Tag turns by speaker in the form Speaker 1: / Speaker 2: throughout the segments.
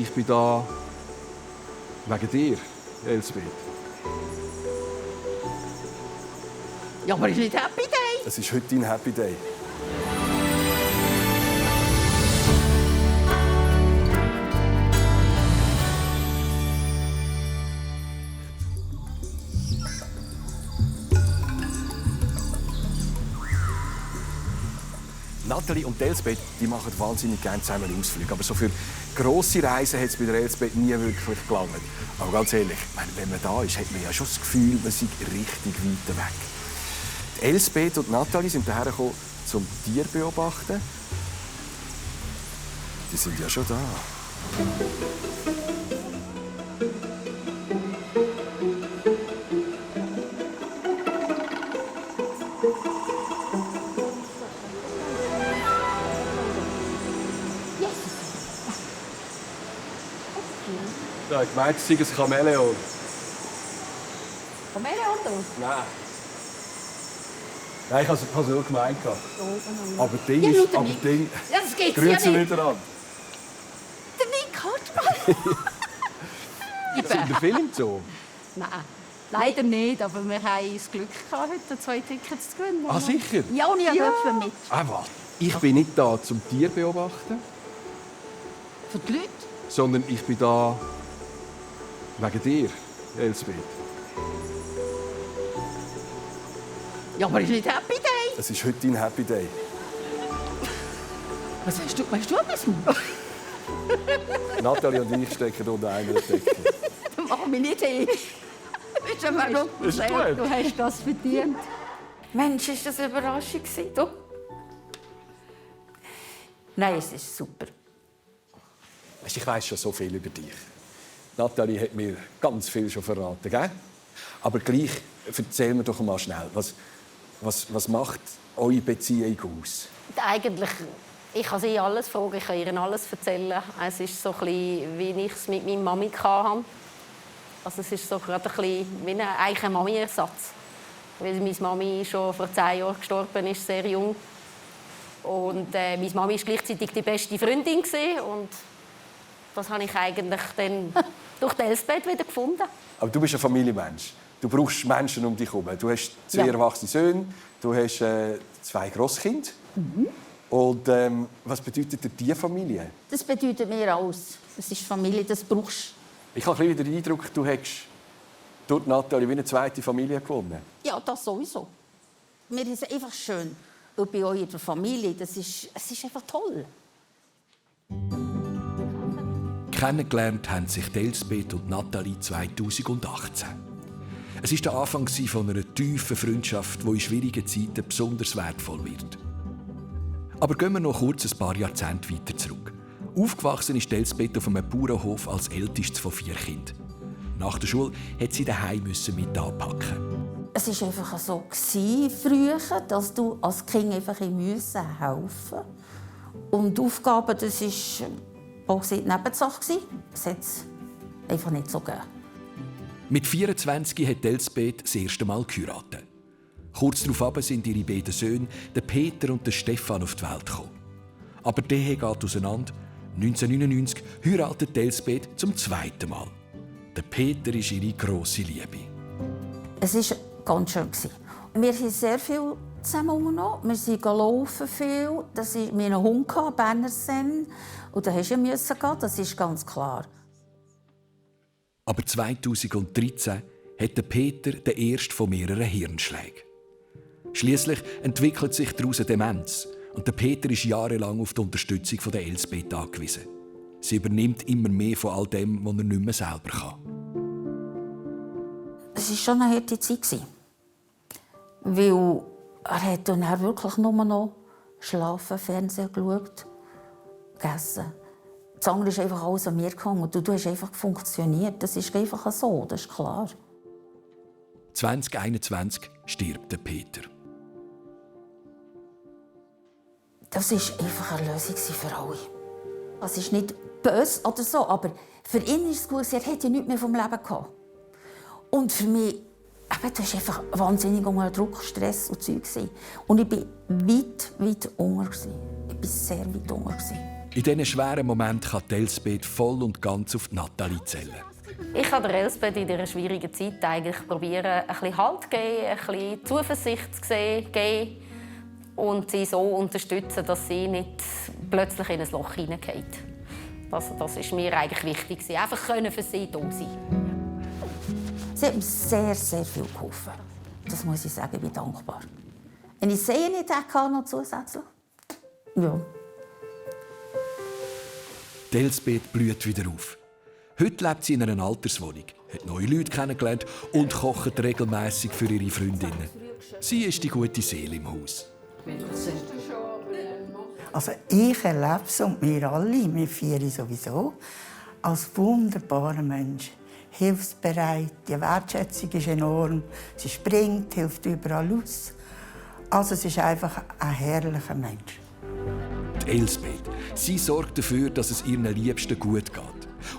Speaker 1: ich bin da wegen dir, Elsbeth.
Speaker 2: Ja, aber ist nicht Happy Day?
Speaker 1: Es ist heute dein Happy Day. Nathalie und Elsbeth die machen wahnsinnig gerne zusammen Ausflüge. Aber so für grosse Reisen hat es bei der Elsbeth nie wirklich gelangt. Aber ganz ehrlich, wenn man da ist, hat man ja schon das Gefühl, man sei richtig weit weg. Die Elsbeth und Nathalie sind daher gekommen, zum Tier beobachten. Die sind ja schon da. Ja, ich meinte, es sei ein Chamäleon.
Speaker 2: Chamäleon da?
Speaker 1: Nein. Nein, ich habe es nur gemeint. Aber Ding
Speaker 2: Ja,
Speaker 1: ist...
Speaker 2: schau
Speaker 1: Aber
Speaker 2: nicht.
Speaker 1: Ding...
Speaker 2: Ja, das geht's ja
Speaker 1: Grüezi
Speaker 2: nicht.
Speaker 1: wieder an.
Speaker 2: Der Nick Hartmann.
Speaker 1: Sind der Film so?
Speaker 2: Nein, leider nicht. Aber wir haben das Glück gehabt, heute 2 Tickets zu gewinnen.
Speaker 1: Ah, sicher?
Speaker 2: Ja, und ich durfte mit.
Speaker 1: Ah, was? Ich bin nicht da zum Tier beobachten,
Speaker 2: Für die Leute.
Speaker 1: sondern ich bin da wegen dir, Elsbeth.
Speaker 2: Ja, aber ist nicht Happy Day?
Speaker 1: Es ist heute dein Happy Day.
Speaker 2: Was hast du? Weißt du etwas?
Speaker 1: Nathalie und ich stecken unter einer Decke.
Speaker 2: Das macht mich nicht hin. Bist du mal
Speaker 1: Ist gut.
Speaker 2: Du hast das verdient. Mensch, ist das eine Überraschung du? Nein, es ist super.
Speaker 1: Weisst, ich weiss schon so viel über dich. Nathalie hat mir ganz viel schon verraten, gell? Aber gleich, erzähl mir doch mal schnell, was macht eure Beziehung aus?
Speaker 3: Eigentlich, ich kann sie alles fragen, ich kann ihr alles erzählen. Es ist so ein bisschen, wie ich es mit meiner Mami hatte. Also es ist so gerade ein bisschen wie ein Mami-Ersatz. Weil meine Mami schon vor 10 Jahren gestorben ist, sehr jung. Und meine Mami war gleichzeitig die beste Freundin. Und das habe ich eigentlich dann durch die Elsbeth wieder gefunden.
Speaker 1: Aber du bist ein Familienmensch. Du brauchst Menschen um dich herum. Du hast 2 erwachsene Söhne, du hast 2 Grosskinder. Und was bedeutet dir diese Familie?
Speaker 2: Das bedeutet mir alles. Das ist Familie, das brauchst
Speaker 1: Ich habe ein bisschen den Eindruck, du hättest durch Nathalie wie eine zweite Familie gewonnen.
Speaker 2: ja, das sowieso. Mir ist es einfach schön. Und bei euch in der Familie, es ist einfach toll.
Speaker 4: Kennengelernt haben sich Elsbeth und Nathalie 2018. Es war der Anfang von einer tiefen Freundschaft, die in schwierigen Zeiten besonders wertvoll wird. Aber gehen wir noch kurz ein paar Jahrzehnte weiter zurück. Aufgewachsen ist Elsbeth auf einem Bauernhof als ältestes von 4 Kindern. Nach der Schule musste sie daheim mit anpacken.
Speaker 2: Es war einfach so früher, dass du als Kind einfach helfen musste. Und die Aufgaben, das war auch die Nebensache. Das hat es einfach nicht so gegeben.
Speaker 4: Mit 24 hat Elsbeth das erste Mal geheiratet. Kurz darauf sind ihre beiden Söhne, der Peter und der Stefan, auf die Welt gekommen. Aber die Ehe geht auseinander. 1999 heiratet Elsbeth zum 2. Mal. Der Peter ist ihre grosse Liebe.
Speaker 2: Es war ganz schön. Wir haben sehr viel zusammen unternommen. Wir sind laufen viel. Wir hatten einen Hund, Berner Senn. Und da musste ich gehen, das ist ganz klar.
Speaker 4: Aber 2013 hat der Peter den ersten von mehreren Hirnschlägen. Schliesslich entwickelt sich daraus eine Demenz. Und der Peter ist jahrelang auf die Unterstützung von der Elsbeth angewiesen. Sie übernimmt immer mehr von all dem, was er nicht mehr selber kann.
Speaker 2: Es war schon eine harte Zeit. Weil er hat dann wirklich nur noch geschlafen, Fernsehen geschaut, gegessen. Das andere ist einfach alles an mir gehangen. Und du hast einfach funktioniert. Das ist einfach so, das ist klar.
Speaker 4: 2021 stirbt der Peter.
Speaker 2: Das war einfach eine Lösung für alle. Es ist nicht böse oder so, aber für ihn ist es gut, er hätte nichts mehr vom Leben gehabt. Und für mich, du hast einfach wahnsinnig unter Druck, Stress und Zeug. Und ich war weit unter. Ich war sehr weit unter.
Speaker 4: In diesen schweren Momenten kann Elsbeth voll und ganz auf Nathalie zählen.
Speaker 3: Ich kann der Elsbeth in dieser schwierigen Zeit eigentlich probieren, ein bisschen Halt zu geben, ein bisschen Zuversicht zu geben und sie so unterstützen, dass sie nicht plötzlich in ein Loch hineinfällt. Das ist mir eigentlich wichtig, einfach für sie da sein.
Speaker 2: Sie hat mir sehr, sehr viel geholfen. Das muss ich sagen, ich bin dankbar. Wenn ich sie nicht hätte, noch zusätzlich. Ja.
Speaker 4: Elsbeth blüht wieder auf. Heute lebt sie in einer Alterswohnung, hat neue Leute kennengelernt und kocht regelmässig für ihre Freundinnen. Sie ist die gute Seele im Haus.
Speaker 5: Also ich erlebe es und wir alle, wir vier sowieso, als wunderbarer Mensch. Hilfsbereit, die Wertschätzung ist enorm. Sie springt, hilft überall aus. Also es ist einfach ein herrlicher Mensch.
Speaker 4: Die Elsbeth, sie sorgt dafür, dass es ihren Liebsten gut geht.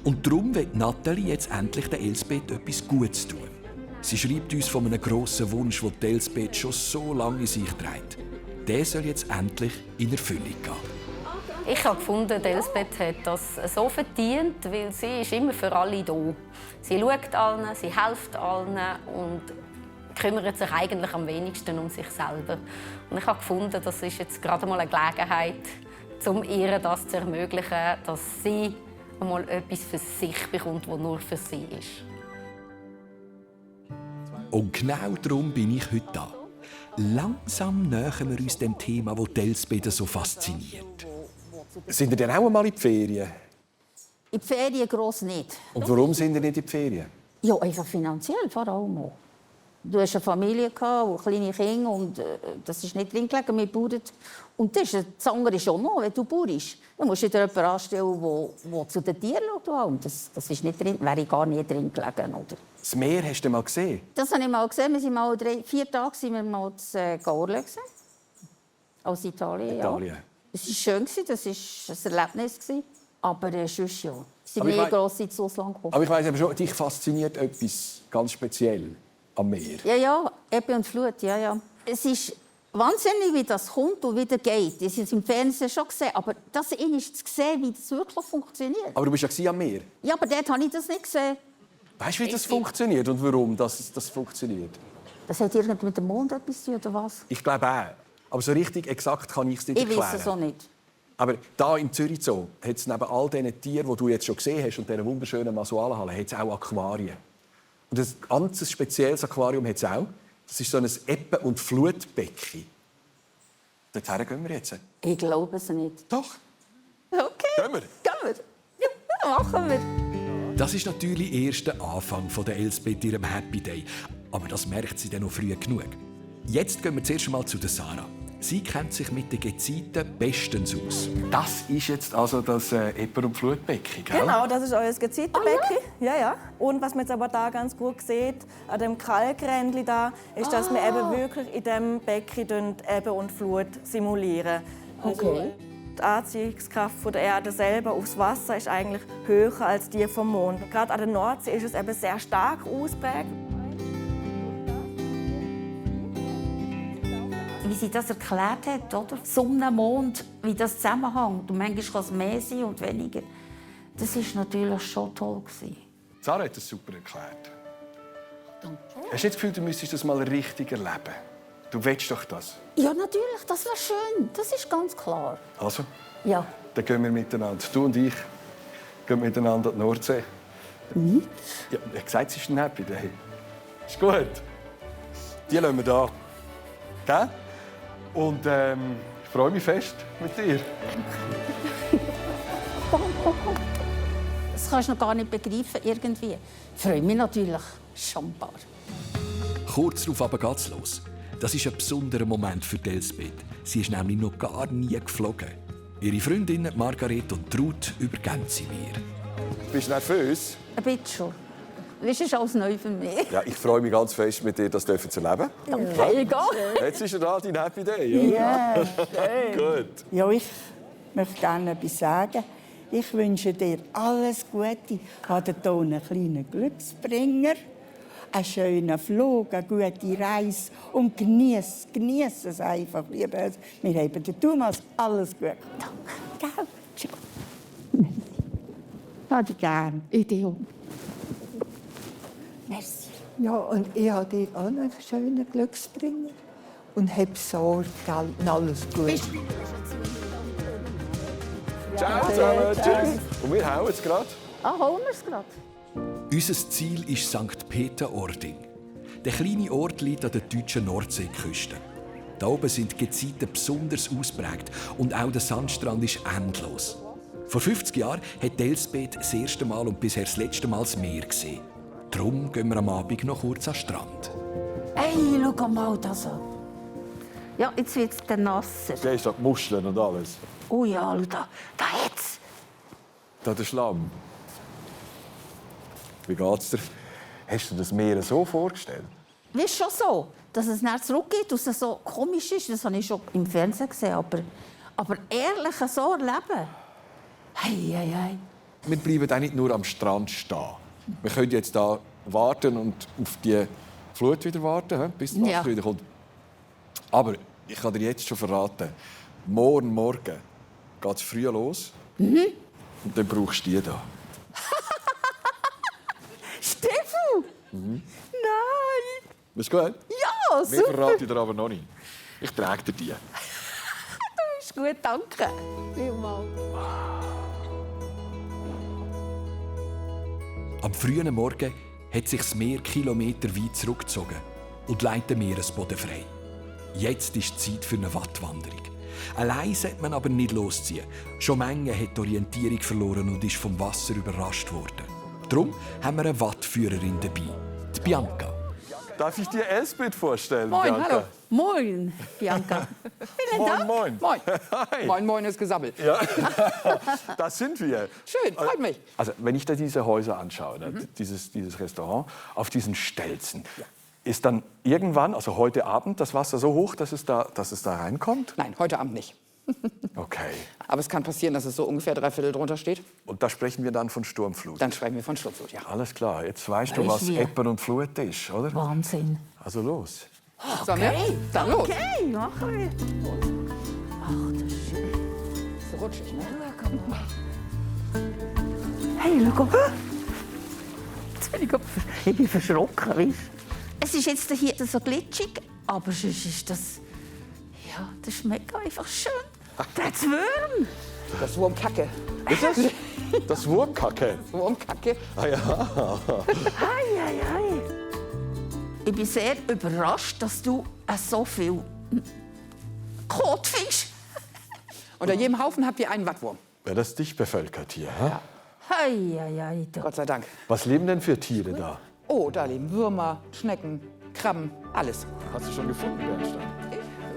Speaker 4: Und darum will Nathalie jetzt endlich der Elsbeth etwas Gutes tun. Sie schreibt uns von einem grossen Wunsch, den die Elsbeth schon so lange in sich trägt. Der soll jetzt endlich in Erfüllung gehen.
Speaker 3: Ich habe gefunden, Elsbeth hat das so verdient, weil sie ist immer für alle da. Sie schaut allen, sie hilft allen und kümmert sich eigentlich am wenigsten um sich selber. Und ich habe gefunden, das ist jetzt gerade mal eine Gelegenheit, um ihr das zu ermöglichen, dass sie einmal etwas für sich bekommt, das nur für sie ist.
Speaker 4: Und genau darum bin ich heute da. Langsam nähern wir uns dem Thema, das Elsbeth so fasziniert.
Speaker 1: Sind ihr denn auch einmal in die Ferien?
Speaker 2: In die Ferien gross nicht.
Speaker 1: Und warum sind ihr nicht in die Ferien?
Speaker 2: Ja, einfach finanziell vor allem auch. Du hast eine Familie und kleine Kinder und das ist nicht drin gelegen, wir bauen. Und das andere ist auch noch, wenn du baust. Du musst dir jemanden anstellen, der zu den Tieren schaut. Das ist nicht drin, wäre gar nicht drin gelegen. Oder?
Speaker 1: Das Meer hast du mal gesehen?
Speaker 2: Das habe ich mal gesehen. Wir sind mal 4 Tage sind wir mal in Gaorle aus Italien.
Speaker 1: Italien.
Speaker 2: Ja. Es war schön, das war ein Erlebnis. Aber sonst ja. Sind
Speaker 1: Aber
Speaker 2: wir gross ins Ausland gekommen.
Speaker 1: Aber ich weiss aber schon, dich fasziniert etwas ganz speziell am Meer.
Speaker 2: Ja, Ebbe und Flut, ja. Es ist wahnsinnig, wie das kommt und wieder geht. Das ist im Fernsehen schon gesehen, aber das ist zu sehen, wie das wirklich funktioniert.
Speaker 1: Aber du bist ja am Meer.
Speaker 2: Ja, aber dort habe ich das nicht gesehen.
Speaker 1: Weißt du, wie das funktioniert und warum das funktioniert?
Speaker 2: Das hat irgend mit dem Mond etwas zu tun, oder was?
Speaker 1: Ich glaube auch. Aber so richtig exakt kann ich es nicht erklären.
Speaker 2: Ich weiß es auch nicht.
Speaker 1: Aber hier im Zürich Zoo hat es neben all diesen Tieren, die du jetzt schon gesehen hast, und dieser wunderschönen Masualenhalle, hat es auch Aquarien. Und ein ganz spezielles Aquarium hat es auch. Das ist so ein Ebbe- und Flutbecken. Dorthin gehen wir jetzt.
Speaker 2: Ich glaube es nicht.
Speaker 1: Doch.
Speaker 2: Okay.
Speaker 1: Gehen wir.
Speaker 2: Ja, machen wir.
Speaker 4: Das ist natürlich erst der Anfang der Elsbeth ihrem Happy Day. Aber das merkt sie dann noch früh genug. Jetzt gehen wir zuerst einmal zu der Sarah. Sie kennt sich mit den Gezeiten bestens aus. Das ist jetzt also das Ebbe- und Flutbecken, gell?
Speaker 6: Genau, das ist euer Gezeitenbecken. Ja. Und was man jetzt aber da ganz gut sieht, an dem Kalkrändchen da, ist, dass wir eben wirklich in diesem Becken Ebbe und Flut simulieren.
Speaker 2: Okay.
Speaker 6: Die Anziehungskraft der Erde selber aufs Wasser ist eigentlich höher als die vom Mond. Gerade an der Nordsee ist es eben sehr stark ausprägt.
Speaker 2: Wie sie das erklärt hat, oder? Sonne, Mond, wie das zusammenhängt. Und manchmal kann es mehr sein und weniger. Das war natürlich schon toll.
Speaker 1: Sarah hat das super erklärt. Hast du das Gefühl, du müsstest das mal richtig erleben? Du willst doch das.
Speaker 2: Ja, natürlich, das wäre schön. Das ist ganz klar.
Speaker 1: Also,
Speaker 2: Ja.
Speaker 1: dann gehen wir miteinander. Du und ich gehen miteinander an die Nordsee.
Speaker 2: Mhm.
Speaker 1: Ja, ich habe gesagt, es ist ein Happy Day. Ist gut. Die lassen wir da. Gell? Und ich freue mich fest mit dir.
Speaker 2: Das kannst du noch gar nicht begreifen, irgendwie. Ich freue mich natürlich schambar.
Speaker 4: Kurz darauf aber geht's los. Das ist ein besonderer Moment für Elsbeth. Sie ist nämlich noch gar nie geflogen. Ihre Freundinnen Margarete und Ruth übergeben sie mir.
Speaker 1: Bist du nervös?
Speaker 2: Ein bisschen schon. Das ist alles neu für mich.
Speaker 1: Ja, ich freue mich ganz fest, mit dir das zu erleben.
Speaker 2: Danke. Egal.
Speaker 1: Jetzt ist da dein Happy Day. Ja, schön. Gut.
Speaker 5: Ja, ich möchte gerne etwas sagen. Ich wünsche dir alles Gute. Habe hier einen kleinen Glücksbringer, einen schönen Flug, eine gute Reise und genieß es einfach, liebe. Wir haben dir Thomas alles gut.
Speaker 2: Danke. Ciao.
Speaker 5: habe dich gern.
Speaker 2: Ich dich auch. Merci.
Speaker 5: Ja, und ich habe dir auch einen schönen Glücksbringer. Und hab Sorge, gell? Und alles gut.
Speaker 1: Ciao zusammen. Tschüss. Und wir hauen jetzt gerade.
Speaker 2: Ah, holen wir es gerade.
Speaker 4: Unser Ziel ist St. Peter-Ording. Der kleine Ort liegt an der deutschen Nordseeküste. Da oben sind die Gezeiten besonders ausprägt und auch der Sandstrand ist endlos. Vor 50 Jahren hat Elsbeth das erste Mal und bisher das letzte Mal das Meer gesehen. Darum gehen wir am Abend noch kurz an den Strand.
Speaker 2: Hey, schau mal das an. Ja, jetzt wird es nasser.
Speaker 1: Siehst du die Muscheln und alles?
Speaker 2: Oh ja, schau da jetzt.
Speaker 1: Da der Schlamm. Wie geht's dir? Hast du das Meer so vorgestellt?
Speaker 2: Weißt du schon so, dass es nicht zurückgeht und es so komisch ist? Das habe ich schon im Fernsehen gesehen. Aber ehrlich so erleben? Hey.
Speaker 1: Wir bleiben auch nicht nur am Strand stehen. Wir können jetzt hier warten und auf die Flut wieder warten, bis das Wasser
Speaker 2: Ja.
Speaker 1: wieder kommt. Aber ich kann dir jetzt schon verraten, morgen geht es früh los. Und dann brauchst du die hier.
Speaker 2: Stefan! Nein!
Speaker 1: Ist gut?
Speaker 2: Ja,
Speaker 1: Mehr
Speaker 2: super!
Speaker 1: verrate ich dir aber noch nicht. Ich trage dir die.
Speaker 2: Ist gut, danke. Vielmals.
Speaker 4: Am frühen Morgen hat sich das Meer kilometerweit zurückgezogen und leitet den Meeresboden frei. Jetzt ist die Zeit für eine Wattwanderung. Allein sollte man aber nicht losziehen. Schon Menge hat die Orientierung verloren und ist vom Wasser überrascht worden. Darum haben wir eine Wattführerin dabei, die Bianca.
Speaker 1: Darf ich dir Elsbeth vorstellen,
Speaker 7: Moin,
Speaker 1: Bianca?
Speaker 7: hallo.
Speaker 2: Moin, Bianca.
Speaker 1: Moin.
Speaker 7: Moin.
Speaker 1: Hi.
Speaker 7: Moin, moin ist gesammelt.
Speaker 1: Ja, da sind wir.
Speaker 7: Schön, freut mich.
Speaker 1: Also, wenn ich da diese Häuser anschaue, dieses Restaurant, auf diesen Stelzen, ist dann irgendwann, also heute Abend, das Wasser so hoch, dass es da reinkommt?
Speaker 7: Nein, heute Abend nicht.
Speaker 1: Okay.
Speaker 7: Aber es kann passieren, dass es so ungefähr 3/4 drunter steht.
Speaker 1: Und da sprechen wir dann von Sturmflut.
Speaker 7: Dann sprechen wir von Sturmflut, ja.
Speaker 1: Alles klar, jetzt weißt du,
Speaker 2: Weißt
Speaker 1: was
Speaker 2: wie?
Speaker 1: Ebbe und Flut ist, oder?
Speaker 2: Wahnsinn.
Speaker 1: Also los.
Speaker 7: Sollen wir? Dann los.
Speaker 2: Okay, machen wir. Ach, das ist schön.
Speaker 7: So rutschig, ne?
Speaker 2: Hey, schau mal. Ich bin verschrocken, weißt du? Es ist jetzt hier so glitschig, aber sonst ist das... Ja, das ist mega einfach schön. Da hat's Würm.
Speaker 7: Das ist Wurmkacke.
Speaker 1: Ist das? Das Wurmkacke.
Speaker 7: Wurmkacke.
Speaker 2: Ei. Ich bin sehr überrascht, dass du so viel Kot findest.
Speaker 7: Unter jedem Haufen habt ihr einen Wattwurm.
Speaker 1: Ja, das ist dicht bevölkert hier. Hä?
Speaker 2: Ei.
Speaker 7: Gott sei Dank.
Speaker 1: Was leben denn für Tiere da?
Speaker 7: Oh, da leben Würmer, Schnecken, Krabben, alles.
Speaker 1: Hast du schon gefunden, Bernstein?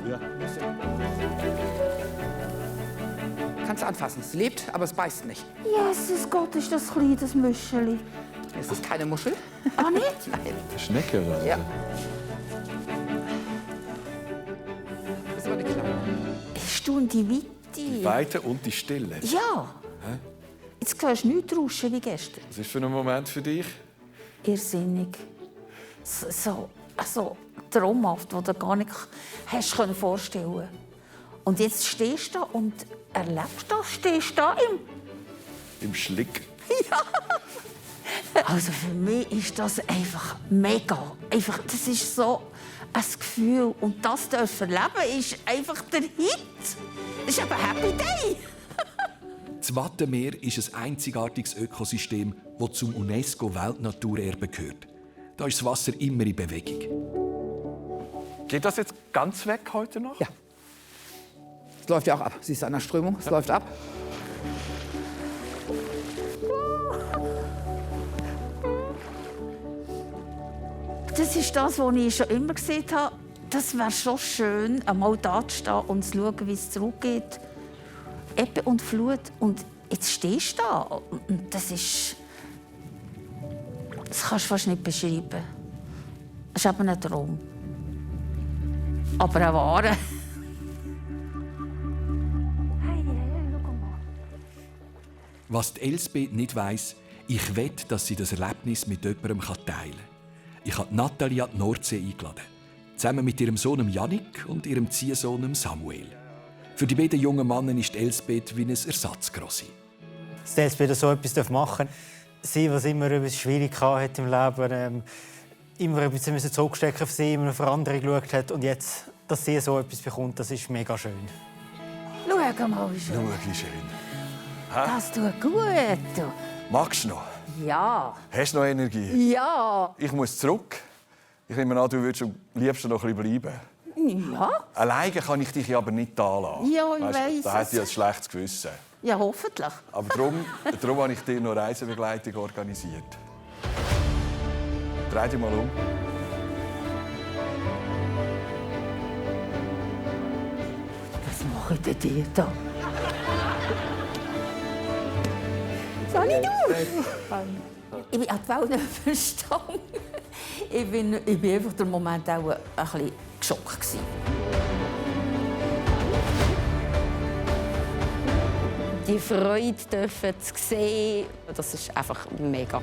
Speaker 1: Ja.
Speaker 7: Kannst du anfassen. Es lebt, aber es beißt nicht.
Speaker 2: Jesus Gott, ist das klein, das Müscheli.
Speaker 7: Es ist keine Muschel.
Speaker 2: Ah, nicht?
Speaker 1: Eine Schnecke oder so?
Speaker 7: Ja. Das ist aber eine kleine.
Speaker 2: Hast du die Weite?
Speaker 1: Die Weite und die Stille.
Speaker 2: Ja. Jetzt hörst du nichts rauschen wie gestern.
Speaker 1: Was ist für ein Moment für dich?
Speaker 2: Irrsinnig. So traumhaft, wo du gar nicht hast vorstellen konntest. Und jetzt stehst du da und erlebst das. Stehst da
Speaker 1: Im Schlick.
Speaker 2: Also für mich ist das einfach mega. Einfach, das ist so ein Gefühl. Und das dürfen erleben ist einfach der Hit. Das ist eben Happy Day.
Speaker 4: Das Wattenmeer ist ein einzigartiges Ökosystem, das zum UNESCO-Weltnaturerbe gehört. Da ist das Wasser immer in Bewegung.
Speaker 1: Geht das jetzt ganz weg heute noch?
Speaker 7: Ja. Es läuft ja auch ab. Siehst du an der Strömung? Es läuft ab.
Speaker 2: Das ist das, was ich schon immer gesehen habe. Das wäre schon schön, einmal da zu stehen und zu schauen, wie es zurückgeht. Ebbe und Flut. Und jetzt stehst du da. Und das ist... Das kannst du fast nicht beschreiben. Es ist eben ein Traum. Aber ein wahrer.
Speaker 4: Was die Elsbeth nicht weiss, ich will, dass sie das Erlebnis mit jemandem teilen kann. Ich habe Nathalie an die Nordsee eingeladen. Zusammen mit ihrem Sohn Jannik und ihrem Ziehsohn Samuel. Für die beiden jungen Männer ist Elsbeth wie ein Ersatzgrossi.
Speaker 8: dass jetzt wieder so etwas machen darf. Sie, was immer etwas schwierig hatte im Leben, immer etwas zurückstecken für sie, immer für andere geschaut hat. Und jetzt, dass sie so etwas bekommt, das ist mega schön.
Speaker 2: Schau mal, wie schön.
Speaker 1: Schau, wie schön.
Speaker 2: Das tut gut. Du.
Speaker 1: Magst du noch?
Speaker 2: Ja.
Speaker 1: Hast du noch Energie?
Speaker 2: Ja.
Speaker 1: Ich muss zurück. Ich nehme an, du würdest am liebsten noch ein bisschen bleiben.
Speaker 2: Ja.
Speaker 1: Alleine kann ich dich aber nicht da lassen.
Speaker 2: Ja, ich weiss
Speaker 1: Da hätte ich
Speaker 2: es.
Speaker 1: ein schlechtes Gewissen.
Speaker 2: Ja, hoffentlich.
Speaker 1: Aber darum habe ich dir noch Reisebegleitung organisiert. Dreh dich mal um.
Speaker 2: Was mache ich denn dir da? Soll ich du? Ich bin an die Welt nicht verstanden. Ich bin einfach der Moment auch ein bisschen geschockt gewesen.
Speaker 3: Die Freude dürfen zu sehen, das ist einfach mega.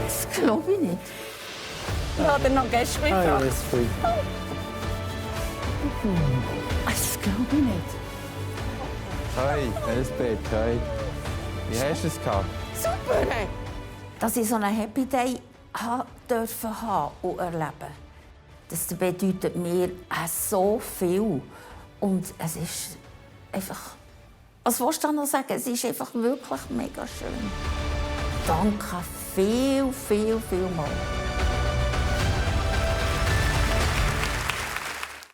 Speaker 2: Das glaube ich nicht.
Speaker 6: Ja, dann noch Gäste mitgebracht.
Speaker 2: Das glaube ich nicht.
Speaker 9: Hi, Elsbeth, hi. Wie hast du es gehabt?
Speaker 2: Super! Dass ich so einen Happy Day haben und erleben. Das bedeutet mir so viel. Und es ist einfach... Was willst du noch sagen? Es ist einfach wirklich mega schön. Danke viel mal.